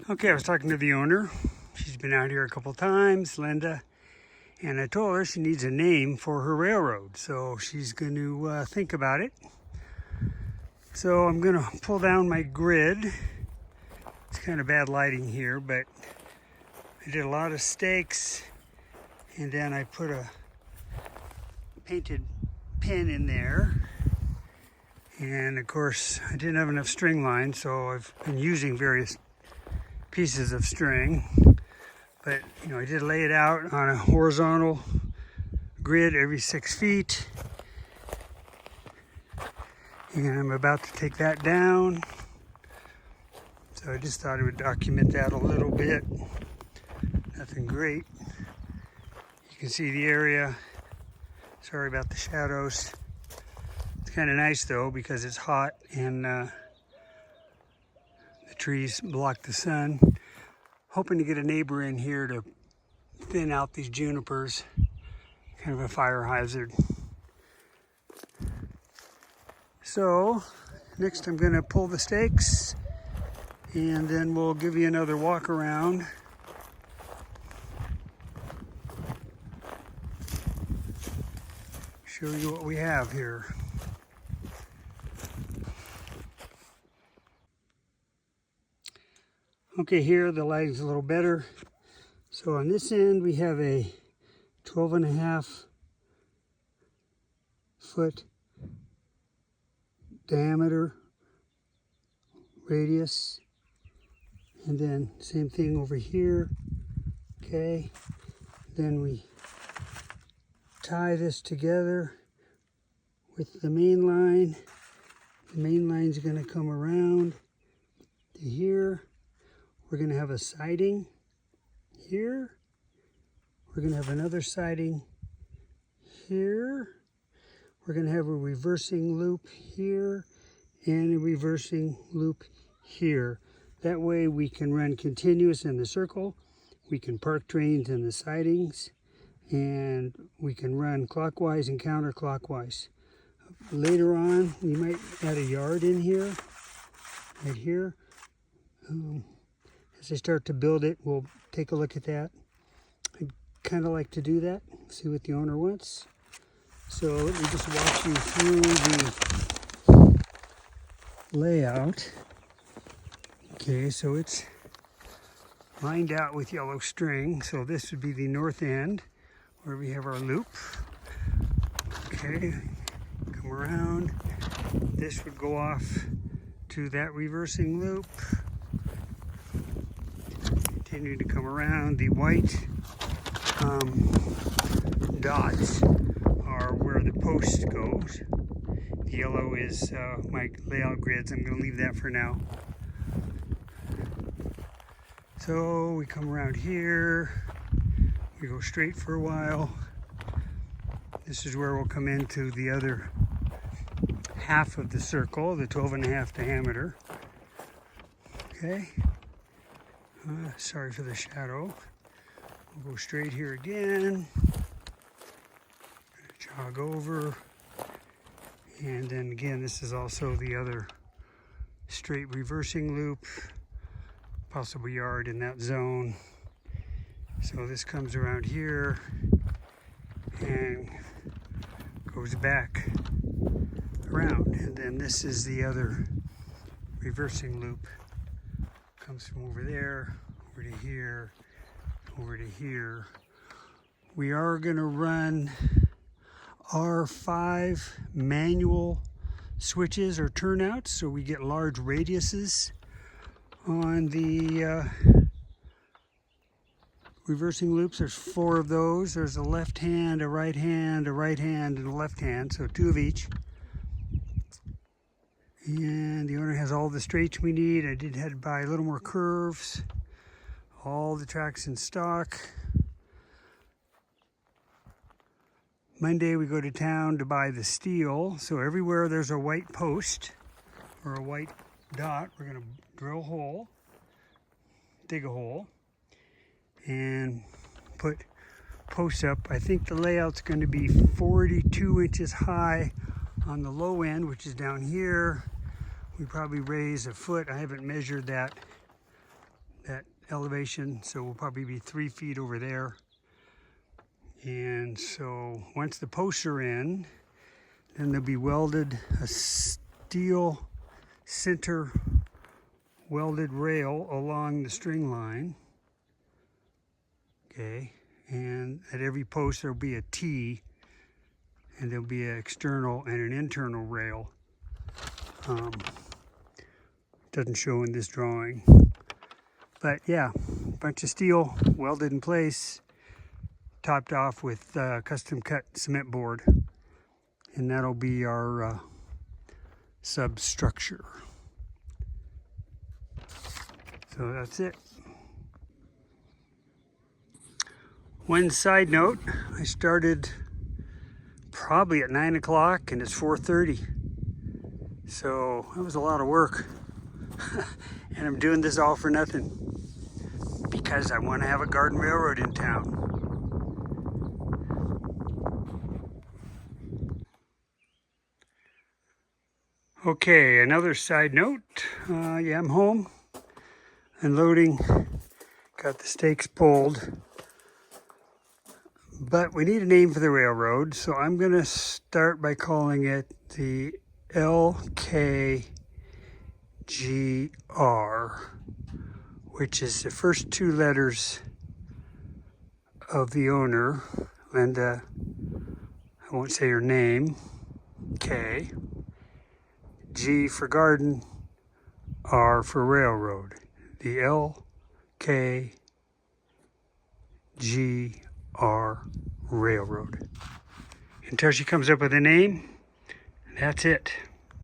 Okay, I was talking to the owner. She's been out here a couple times, Linda, and I told her she needs a name for her railroad. So she's going to think about it. So I'm going to pull down my grid. It's kind of bad lighting here, but I did a lot of stakes, and then I put a painted pin in there. And of course, I didn't have enough string line, so I've been using various pieces of string. But I did lay it out on a horizontal grid every 6 feet. And I'm about to take that down. So I just thought I would document that a little bit. Nothing great. You can see the area. Sorry about the shadows. It's kind of nice though because it's hot and the trees block the sun. Hoping to get a neighbor in here to thin out these junipers. Kind of a fire hazard. So next I'm going to pull the stakes and then we'll give you another walk around. Show you what we have here. Okay, here the lighting's a little better. So on this end we have a 12.5 foot diameter radius, and then same thing over here. Okay, then we tie this together with the main line. The main line's going to come around to here. We're going to have a siding here. We're going to have another siding here. We're going to have a reversing loop here and a reversing loop here. That way we can run continuous in the circle. We can park trains in the sidings, and we can run clockwise and counterclockwise. Later on, we might add a yard in here, right here. As I start to build it, we'll take a look at that. I'd kind of like to do that, see what the owner wants. So let me just walk you through the layout. Okay, so it's lined out with yellow string. So this would be the north end where we have our loop. Okay, come around. This would go off to that reversing loop. Continue to come around. The white dots are where the post goes. The yellow is my layout grids. I'm going to leave that for now. So we come around here. We go straight for a while. This is where we'll come into the other half of the circle, the 12.5 diameter. Okay. Sorry for the shadow. We'll go straight here again. Jog over. And then again, this is also the other straight reversing loop. Possible yard in that zone. So this comes around here and goes back around. And then this is the other reversing loop. Comes from over there, over to here, over to here. We are going to run our 5 manual switches or turnouts, so we get large radiuses on the reversing loops. There's 4 of those. There's a left hand, a right hand, a right hand, and a left hand, so 2 of each. And the owner has all the straights we need. I did have to buy a little more curves. All the tracks in stock. Monday we go to town to buy the steel. So everywhere there's a white post or a white dot, we're going to drill a hole, dig a hole, and put posts up. I think the layout's going to be 42 inches high on the low end, which is down here. We probably raise a foot. I haven't measured that elevation, so we'll probably be 3 feet over there. And so once the posts are in, then they'll be welded, a steel center welded rail along the string line. Okay, and at every post there'll be a T, and there'll be an external and an internal rail. Doesn't show in this drawing, but yeah, a bunch of steel welded in place, topped off with custom cut cement board, and that'll be our substructure. So that's it. One side note, I started probably at 9 o'clock and it's 4:30. So that was a lot of work. And I'm doing this all for nothing because I want to have a garden railroad in town. Okay, another side note. Yeah, I'm home, unloading, got the stakes pulled. But we need a name for the railroad, so I'm going to start by calling it the LKGR, which is the first 2 letters of the owner, Linda. I won't say her name. K. G for garden, R for railroad. The LKGR Railroad. Until she comes up with a name, that's it.